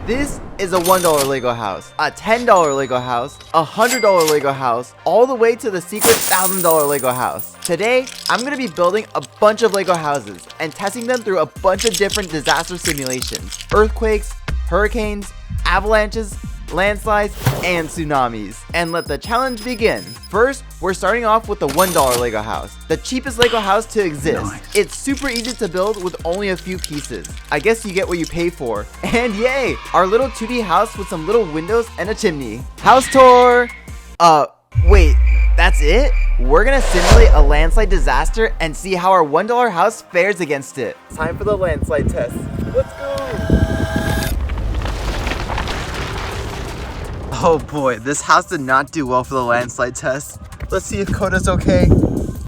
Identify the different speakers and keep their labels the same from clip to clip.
Speaker 1: This is a $1 Lego house, a $10 Lego house, a $100 Lego house, all the way to the secret $1,000 Lego house. Today, I'm going to be building a bunch of Lego houses and testing them through a bunch of different disaster simulations, earthquakes, hurricanes, avalanches, landslides, and tsunamis. And let the challenge begin. First, we're starting off with the $1 Lego house, the cheapest Lego house to exist. Nice. It's super easy to build with only a few pieces. I guess you get what you pay for. And yay, our little 2D house with some little windows and a chimney. House tour! Wait, that's it? We're gonna simulate a landslide disaster and see how our $1 house fares against it. Time for the landslide test. Let's go! Oh boy, this house did not do well for the landslide test. Let's see if Koda's okay.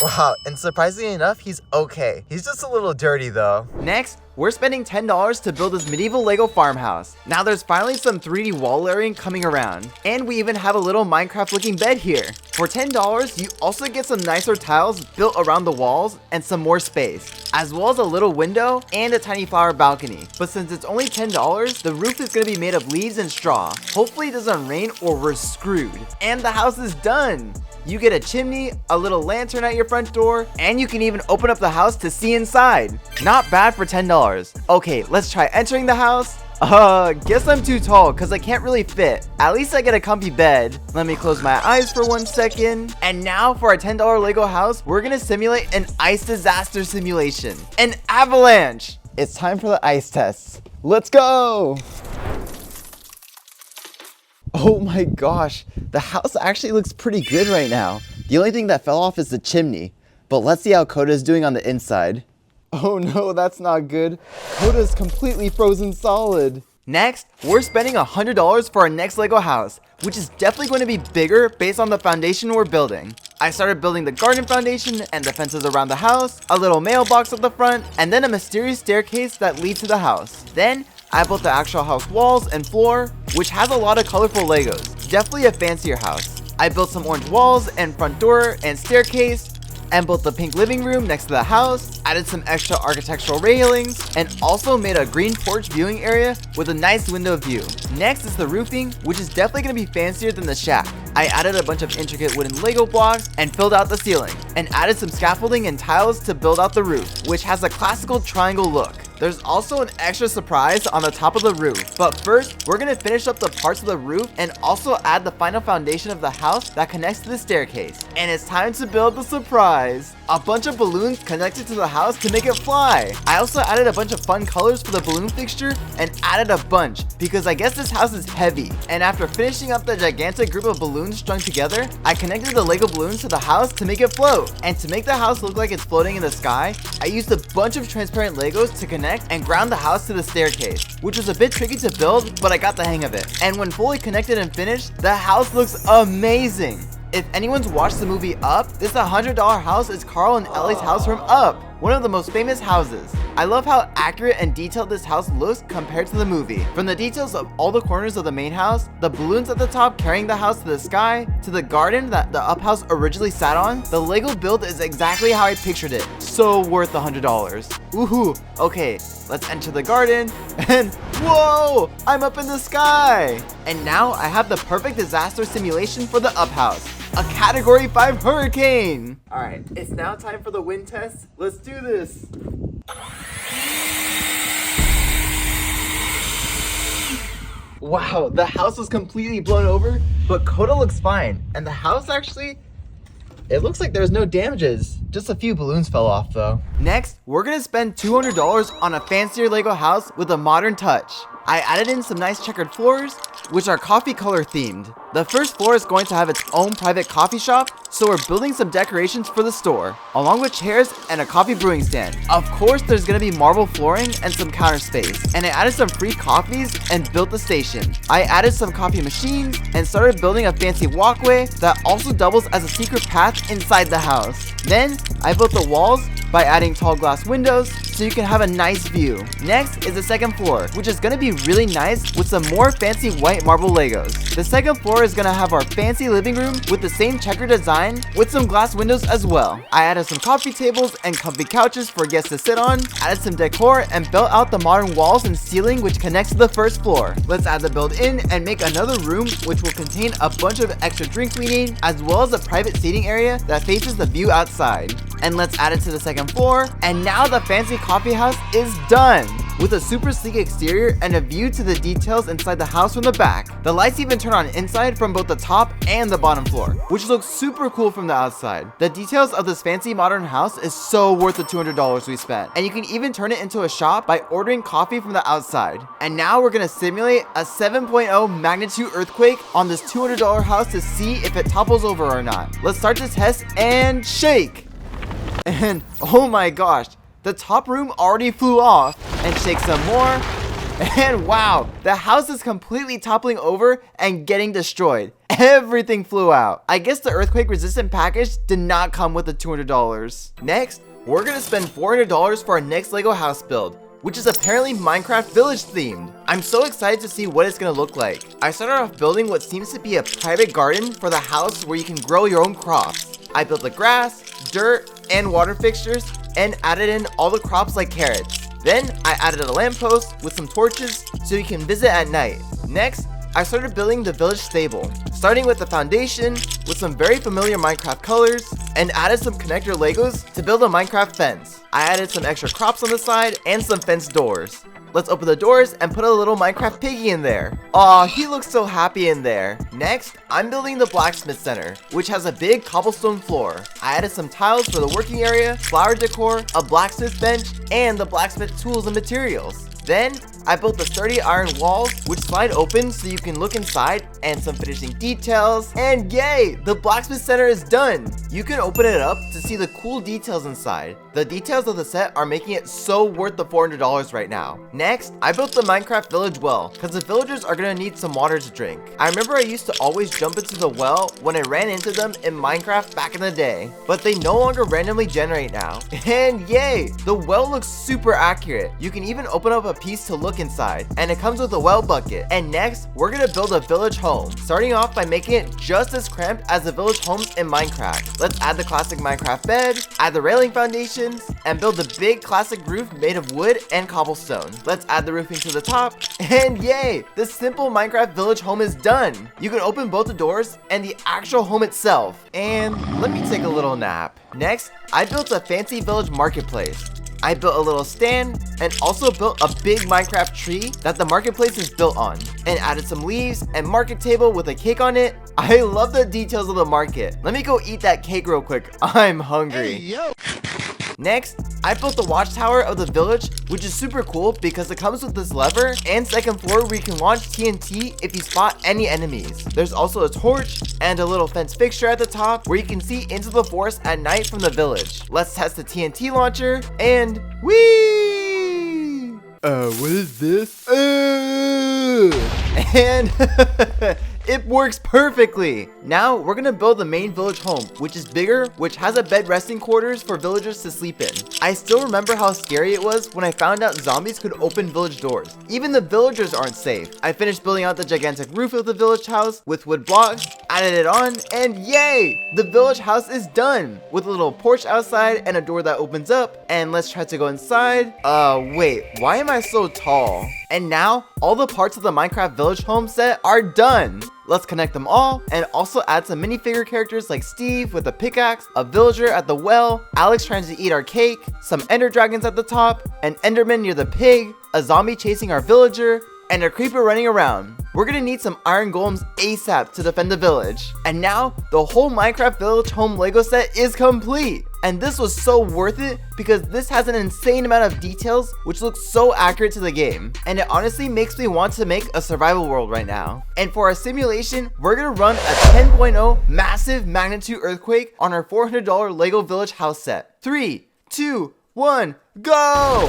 Speaker 1: Wow, and surprisingly enough, he's okay. He's just a little dirty though. Next, we're spending $10 to build this medieval Lego farmhouse. Now there's finally some 3D wall layering coming around. And we even have a little Minecraft looking bed here. For $10, you also get some nicer tiles built around the walls and some more space, as well as a little window and a tiny flower balcony. But since it's only $10, the roof is going to be made of leaves and straw. Hopefully it doesn't rain or we're screwed. And the house is done. You get a chimney, a little lantern at your front door, and you can even open up the house to see inside. Not bad for $10. Okay, let's try entering the house. Guess I'm too tall because I can't really fit. At least I get a comfy bed. Let me close my eyes for 1 second. And now for our $10 Lego house, we're gonna simulate an ice disaster simulation. An avalanche! It's time for the ice tests. Let's go! Oh my gosh, the house actually looks pretty good right now. The only thing that fell off is the chimney. But let's see how Koda's doing on the inside. Oh no, that's not good. Koda's completely frozen solid. Next, we're spending $100 for our next Lego house, which is definitely going to be bigger based on the foundation we're building. I started building the garden foundation and the fences around the house, a little mailbox at the front, and then a mysterious staircase that leads to the house. Then, I built the actual house walls and floor, which has a lot of colorful Legos. Definitely a fancier house. I built some orange walls and front door and staircase, and built the pink living room next to the house, added some extra architectural railings, and also made a green porch viewing area with a nice window view. Next is the roofing, which is definitely going to be fancier than the shack. I added a bunch of intricate wooden Lego blocks and filled out the ceiling, and added some scaffolding and tiles to build out the roof, which has a classical triangle look. There's also an extra surprise on the top of the roof. But first, we're gonna finish up the parts of the roof and also add the final foundation of the house that connects to the staircase. And it's time to build the surprise. A bunch of balloons connected to the house to make it fly. I also added a bunch of fun colors for the balloon fixture and added a bunch because I guess this house is heavy. And after finishing up the gigantic group of balloons strung together, I connected the Lego balloons to the house to make it float. And to make the house look like it's floating in the sky, I used a bunch of transparent Legos to connect and ground the house to the staircase, which was a bit tricky to build, but I got the hang of it. And when fully connected and finished, the house looks amazing. If anyone's watched the movie Up, this $100 house is Carl and Ellie's house from Up, one of the most famous houses. I love how accurate and detailed this house looks compared to the movie. From the details of all the corners of the main house, the balloons at the top carrying the house to the sky, to the garden that the Up house originally sat on, the Lego build is exactly how I pictured it. So worth $100. Woohoo! Okay, let's enter the garden, and whoa! I'm up in the sky! And now I have the perfect disaster simulation for the Up house. A Category 5 hurricane! Alright, it's now time for the wind test. Let's do this! Wow, the house was completely blown over, but Koda looks fine. And the house actually, it looks like there's no damages. Just a few balloons fell off though. Next, we're gonna spend $200 on a fancier Lego house with a modern touch. I added in some nice checkered floors, which are coffee color themed. The first floor is going to have its own private coffee shop, so we're building some decorations for the store, along with chairs and a coffee brewing stand. Of course, there's gonna be marble flooring and some counter space. And I added some free coffees and built the station. I added some coffee machines and started building a fancy walkway that also doubles as a secret path inside the house. Then, I built the walls by adding tall glass windows, so you can have a nice view. Next is the second floor, which is gonna be really nice with some more fancy white marble Legos. The second floor is gonna have our fancy living room with the same checker design with some glass windows as well. I added some coffee tables and comfy couches for guests to sit on, added some decor, and built out the modern walls and ceiling which connects to the first floor. Let's add the built-in and make another room which will contain a bunch of extra drink we need, as well as a private seating area that faces the view outside. And let's add it to the second floor, and now the fancy coffee house is done! With a super sleek exterior and a view to the details inside the house from the back. The lights even turn on inside from both the top and the bottom floor, which looks super cool from the outside. The details of this fancy modern house is so worth the $200 we spent, and you can even turn it into a shop by ordering coffee from the outside. And now we're gonna simulate a 7.0 magnitude earthquake on this $200 house to see if it topples over or not. Let's start this test and shake! And oh my gosh, the top room already flew off. And shake some more. And wow, the house is completely toppling over and getting destroyed. Everything flew out. I guess the earthquake resistant package did not come with the $200. Next, we're gonna spend $400 for our next Lego house build, which is apparently Minecraft Village themed. I'm so excited to see what it's gonna look like. I started off building what seems to be a private garden for the house where you can grow your own crops. I built the grass, dirt, and water fixtures, and added in all the crops like carrots. Then I added a lamppost with some torches so you can visit at night. Next, I started building the village stable, starting with the foundation with some very familiar Minecraft colors, and added some connector Legos to build a Minecraft fence. I added some extra crops on the side and some fence doors. Let's open the doors and put a little Minecraft piggy in there. Aw, he looks so happy in there. Next, I'm building the blacksmith center, which has a big cobblestone floor. I added some tiles for the working area, flower decor, a blacksmith bench, and the blacksmith tools and materials. Then, I built the sturdy iron walls, which slide open so you can look inside, and some finishing details. And yay! The blacksmith center is done! You can open it up to see the cool details inside. The details of the set are making it so worth the $400 right now. Next, I built the Minecraft village well, because the villagers are gonna need some water to drink. I remember I used to always jump into the well when I ran into them in Minecraft back in the day, but they no longer randomly generate now. And yay! The well looks super accurate. You can even open up a piece to look inside, and it comes with a well bucket. And next, we're gonna build a village home, starting off by making it just as cramped as the village homes in Minecraft. Let's add the classic Minecraft bed, add the railing foundations, and build the big classic roof made of wood and cobblestone. Let's add the roofing to the top, and yay! This simple Minecraft village home is done. You can open both the doors and the actual home itself. And let me take a little nap. Next, I built a fancy village marketplace. I built a little stand and also built a big Minecraft tree that the marketplace is built on, and added some leaves and market table with a cake on it. I love the details of the market. Let me go eat that cake real quick. I'm hungry. Hey, yo. Next, I built the watchtower of the village, which is super cool because it comes with this lever and second floor where you can launch TNT if you spot any enemies. There's also a torch and a little fence fixture at the top where you can see into the forest at night from the village. Let's test the TNT launcher, and whee! What is this? And it works perfectly. Now we're gonna build the main village home, which is bigger, which has a bed resting quarters for villagers to sleep in. I still remember how scary it was when I found out zombies could open village doors. Even the villagers aren't safe. I finished building out the gigantic roof of the village house with wood blocks, added it on, and yay! The village house is done with a little porch outside and a door that opens up. And let's try to go inside. Wait, why am I so tall? And now all the parts of the Minecraft village home set are done. Let's connect them all and also add some minifigure characters like Steve with a pickaxe, a villager at the well, Alex trying to eat our cake, some ender dragons at the top, an enderman near the pig, a zombie chasing our villager, and a creeper running around. We're gonna need some iron golems ASAP to defend the village. And now the whole Minecraft village home Lego set is complete. And this was so worth it because this has an insane amount of details which looks so accurate to the game. And it honestly makes me want to make a survival world right now. And for our simulation, we're gonna run a 10.0 massive magnitude earthquake on our $400 Lego village house set. 3, 2, 1, go!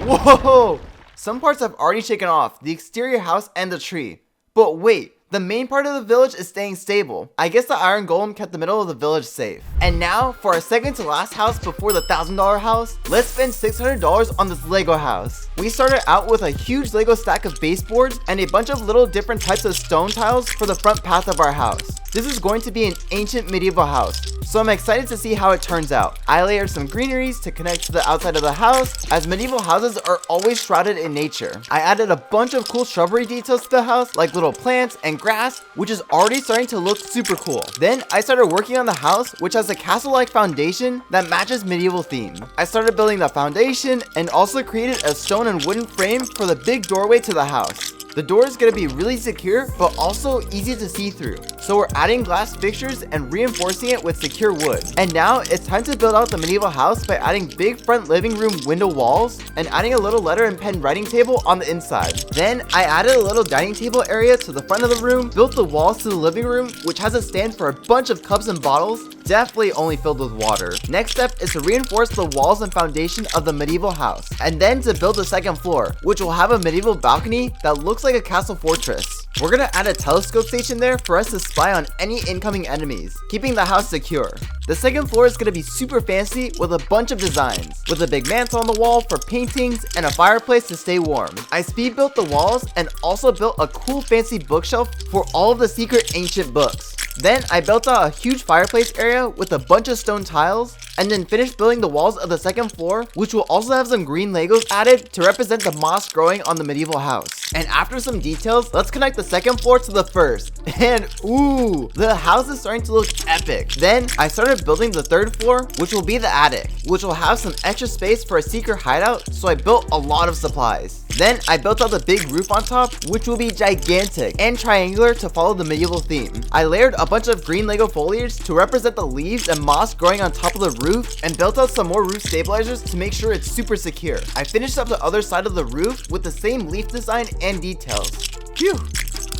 Speaker 1: Whoa! Some parts have already shaken off, the exterior house and the tree. But wait, The main part of the village is staying stable. I guess the iron golem kept the middle of the village safe. And now, for our second to last house before the $1,000 house, let's spend $600 on this Lego house. We started out with a huge Lego stack of baseboards and a bunch of little different types of stone tiles for the front path of our house. This is going to be an ancient medieval house, so I'm excited to see how it turns out. I layered some greeneries to connect to the outside of the house, as medieval houses are always shrouded in nature. I added a bunch of cool shrubbery details to the house, like little plants and grass, which is already starting to look super cool. Then I started working on the house, which has a castle-like foundation that matches medieval theme. I started building the foundation and also created a stone and wooden frame for the big doorway to the house. The door is going to be really secure, but also easy to see through. So we're adding glass fixtures and reinforcing it with secure wood. And now it's time to build out the medieval house by adding big front living room window walls and adding a little letter and pen writing table on the inside. Then I added a little dining table area to the front of the room, built the walls to the living room, which has a stand for a bunch of cups and bottles, definitely only filled with water. Next step is to reinforce the walls and foundation of the medieval house, and then to build the second floor, which will have a medieval balcony that looks like a castle fortress. We're gonna add a telescope station there for us to spy on any incoming enemies, keeping the house secure. The second floor is gonna be super fancy with a bunch of designs, with a big mantle on the wall for paintings and a fireplace to stay warm. I speed built the walls and also built a cool fancy bookshelf for all of the secret ancient books. Then I built out a huge fireplace area with a bunch of stone tiles, and then finished building the walls of the second floor, which will also have some green Legos added to represent the moss growing on the medieval house. And after some details, let's connect the second floor to the first. And ooh, the house is starting to look epic. Then I started building the third floor, which will be the attic, which will have some extra space for a secret hideout, so I built a lot of supplies. Then I built out the big roof on top, which will be gigantic and triangular to follow the medieval theme. I layered a bunch of green Lego foliage to represent the leaves and moss growing on top of the roof, and built out some more roof stabilizers to make sure it's super secure. I finished up the other side of the roof with the same leaf design and details. Phew!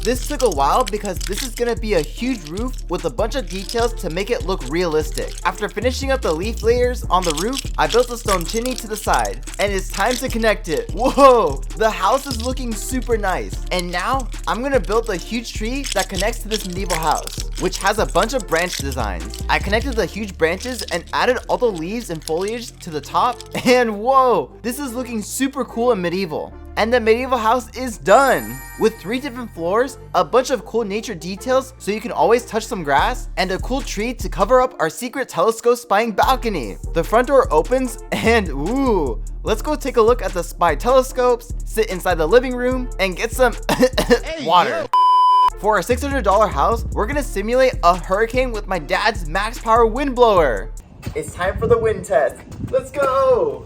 Speaker 1: This took a while because this is gonna be a huge roof with a bunch of details to make it look realistic. After finishing up the leaf layers on the roof, I built a stone chimney to the side, and it's time to connect it. Whoa! The house is looking super nice. And now, I'm gonna build a huge tree that connects to this medieval house, which has a bunch of branch designs. I connected the huge branches and added all the leaves and foliage to the top, and whoa! This is looking super cool and medieval. And the medieval house is done! With 3 different floors, a bunch of cool nature details so you can always touch some grass, and a cool tree to cover up our secret telescope spying balcony. The front door opens and ooh, let's go take a look at the spy telescopes, sit inside the living room, and get some water. For our $600 house, we're gonna simulate a hurricane with my dad's max power wind blower. It's time for the wind test. Let's go!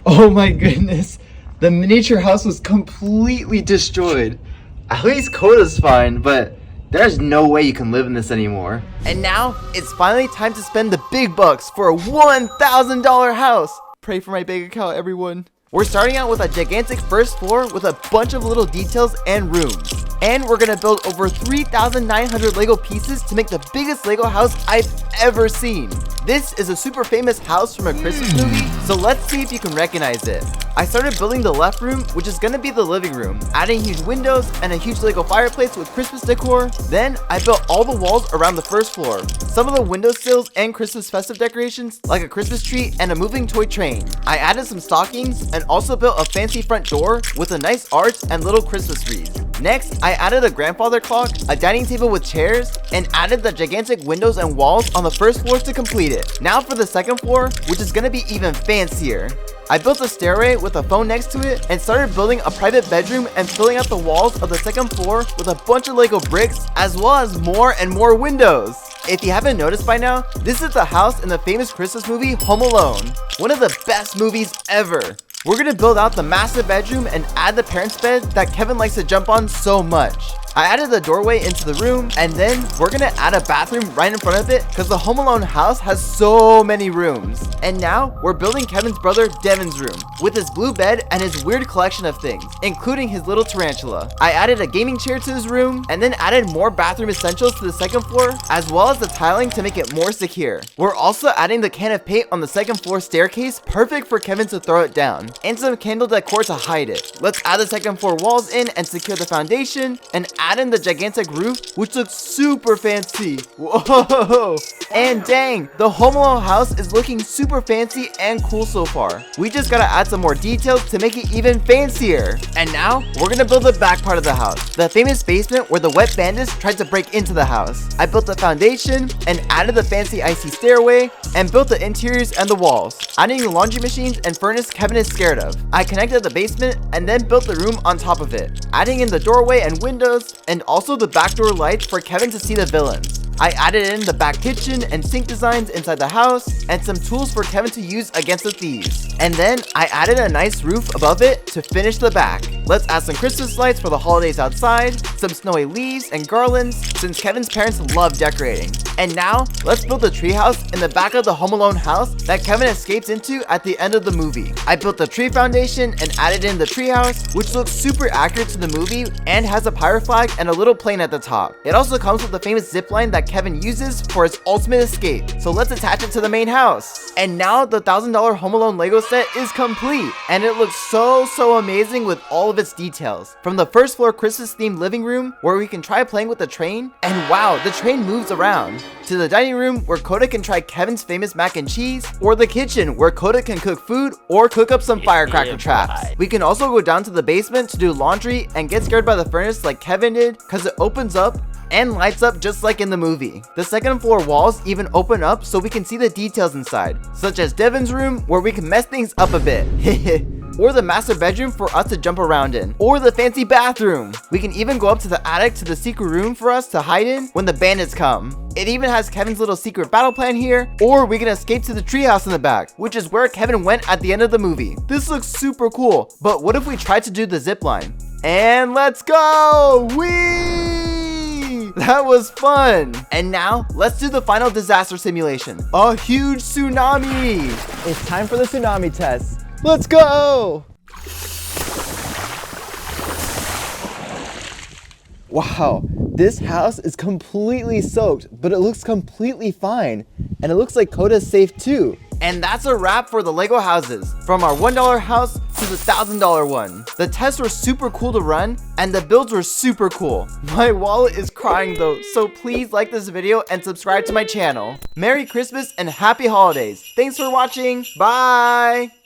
Speaker 1: Oh my goodness, the miniature house was completely destroyed. At least Coda's fine, but there's no way you can live in this anymore. And now, it's finally time to spend the big bucks for a $1,000 house. Pray for my bank account, everyone. We're starting out with a gigantic first floor with a bunch of little details and rooms. And we're gonna build over 3,900 Lego pieces to make the biggest Lego house I've ever seen. This is a super famous house from a Christmas movie, so let's see if you can recognize it. I started building the left room, which is gonna be the living room, adding huge windows and a huge Lego fireplace with Christmas decor. Then I built all the walls around the first floor, some of the windowsills and Christmas festive decorations like a Christmas tree and a moving toy train. I added some stockings and also built a fancy front door with a nice arch and little Christmas wreaths. Next, I added a grandfather clock, a dining table with chairs, and added the gigantic windows and walls on the first floor to complete it. Now for the second floor, which is gonna be even fancier. I built a stairway with a phone next to it and started building a private bedroom and filling out the walls of the second floor with a bunch of Lego bricks, as well as more and more windows. If you haven't noticed by now, this is the house in the famous Christmas movie Home Alone, one of the best movies ever. We're gonna build out the master bedroom and add the parents' bed that Kevin likes to jump on so much. I added the doorway into the room, and then we're gonna add a bathroom right in front of it because the Home Alone house has so many rooms. And now we're building Kevin's brother Devin's room with his blue bed and his weird collection of things, including his little tarantula. I added a gaming chair to his room and then added more bathroom essentials to the second floor, as well as the tiling to make it more secure. We're also adding the can of paint on the second floor staircase, perfect for Kevin to throw it down, and some candle decor to hide it. Let's add the second floor walls in and secure the foundation, and add in the gigantic roof, which looks super fancy. Whoa! And dang, the Home Alone house is looking super fancy and cool so far. We just gotta add some more details to make it even fancier. And now, we're gonna build the back part of the house, the famous basement where the wet bandits tried to break into the house. I built the foundation, and added the fancy icy stairway, and built the interiors and the walls, adding the laundry machines and furnace Kevin is scared of. I connected the basement, and then built the room on top of it, adding in the doorway and windows, and also the back door lights for Kevin to see the villains. I added in the back kitchen and sink designs inside the house, and some tools for Kevin to use against the thieves. And then I added a nice roof above it to finish the back. Let's add some Christmas lights for the holidays outside, some snowy leaves and garlands, since Kevin's parents love decorating. And now, let's build a treehouse in the back of the Home Alone house that Kevin escapes into at the end of the movie. I built the tree foundation and added in the treehouse, which looks super accurate to the movie and has a pirate flag and a little plane at the top. It also comes with the famous zip line that Kevin uses for his ultimate escape. So let's attach it to the main house. And now the $1,000 Home Alone Lego set is complete, and it looks so amazing with all of its details. From the first floor Christmas themed living room where we can try playing with the train, and wow, the train moves around, to the dining room where Coda can try Kevin's famous mac and cheese, or the kitchen where Coda can cook food or cook up some firecracker traps. We can also go down to the basement to do laundry and get scared by the furnace like Kevin did, because it opens up and lights up just like in the movie. The second floor walls even open up so we can see the details inside, such as Devin's room where we can mess things up a bit. Or the master bedroom for us to jump around in, or the fancy bathroom. We can even go up to the attic to the secret room for us to hide in when the bandits come. It even has Kevin's little secret battle plan here, or we can escape to the treehouse in the back, which is where Kevin went at the end of the movie. This looks super cool, but what if we tried to do the zip line? And let's go! Whee! That was fun! And now, let's do the final disaster simulation. A huge tsunami! It's time for the tsunami test. Let's go! Wow, this house is completely soaked, but it looks completely fine. And it looks like Coda's safe too. And that's a wrap for the Lego houses, from our $1 house to the $1,000 one. The tests were super cool to run, and the builds were super cool. My wallet is crying though, so please like this video and subscribe to my channel. Merry Christmas and Happy Holidays. Thanks for watching. Bye!